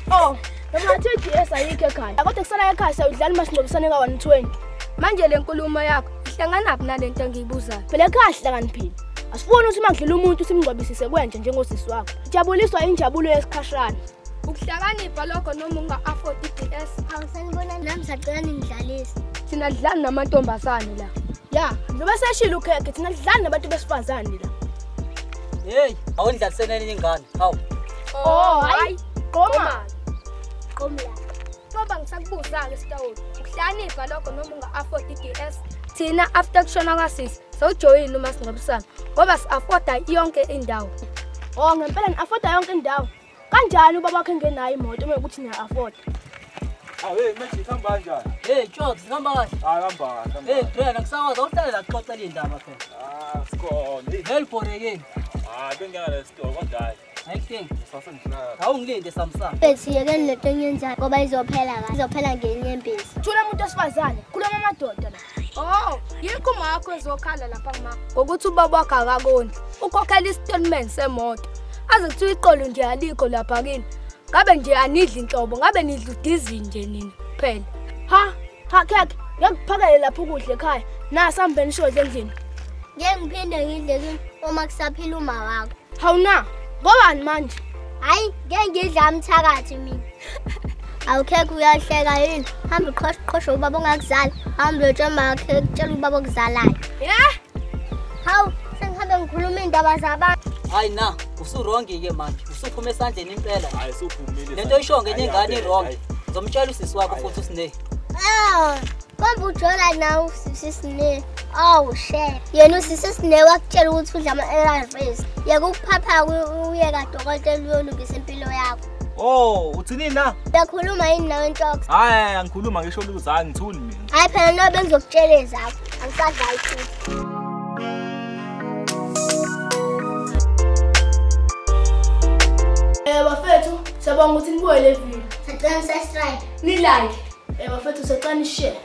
Oh, ngathi DSI yike ekhaya. Kodwa kusala ekhaya sawudlala masinokusane ka120. Manje le nkulumo yakho ihlanganaphi nalento engiyibuzayo? Phela ekhaya sihlakaniphile. Asifuni ukuthi mangidlula umuntu simngcwabisise kwenje njengosisi wakho. Jabuliswa injabulo yesikhashana. Ukuhlakanipha lokho noma unga-afford iDS. Awusanibona nami sacela ningidlalise. Thina sidlala namantombazane la. Ya, noma seshilo ukheke thina sidlala nabantu besifazane la. Hey, awundlalisene nenye ingane. Hawu. Oh, hayi. Qoma. Qomla. Baba ngisakubuza-ke Sitawuti. Ukuhlakanipha lokho noma unga-afford iDS. Thina after kushona kwasisi sawujoyina umasingcwabisane ngoba si-afforda yonke indawo. Oh, ngempela ni-afforda yonke indawo. Kanjani ubaba wakhe engenayo imoto uma ukuthi niya-afforda? Hey, manje ihamba kanjani? Hey, Chops, ngihamba kahle. Hamba kahle. Hey, Brenda, ngisakwazi awuhlale la xoxa le ndaba phela. Sikhona. Helphorekeni. Bengena le store kodwa hayi. Ayikho. Sasengifuna. Awungilinde Samsung. Bethi yeke lento enyenzayo ngoba izophela kahle. Izophela ngenyembezi. Thula umuntu wesifazane, khuluma amadoda la. Oh, yikho uma wakho ezokhala lapha kuma. Ngokuthi ubaba wakhe akakondli. Ukhokhela i-statement semoto. Aze kuthiwa iqolo nje alikho lapha kini. Ngabe nje anidli inhlobo, ngabe nidla udizi nje nini phela. Ha kheke, ngiyakuphakela lapha ukudla ekhaya. Nasi hambeni shodle endlini. Ngeke ngiphinde ngidle kini uma kusaphila uma wakho. Hawuna, ngobani manje? Hayi, ngeke ngidla umthakathi mina. Awukheke uyahleka yini? Hamba uqhosha ubaba ongakuzala. Hamba lotshema wakhe kutshela ubaba okuzalayo. Hawu, sengihambe ngikhuluma indaba zabantu. Hayi na, usurongi ke manje. Usuphuma esandleni impela. Hayi suphumile. Lento isho ngenye ingane irongi. Ngizomtshela usisi wakho futhi usine. Komba ujola nawe usisine. Oh shit. Yena usisine wakutshela ukuthi udla ama-ARVs. Yeke ukuphapha uye kadokotela uyolungisa impilo yakho. Oh, uthini na? Uyakhuluma yini nawe Ntox? Hayi, angikhuluma ngisho lutho angithuli mina. Hayi phela nobe ngizokutshela ezakho. Angisadlali futhi. Bafethu, siyabonga ukuthi nibuye le video. Sacela subscribe. Ni like. Bafethu sicela ni share.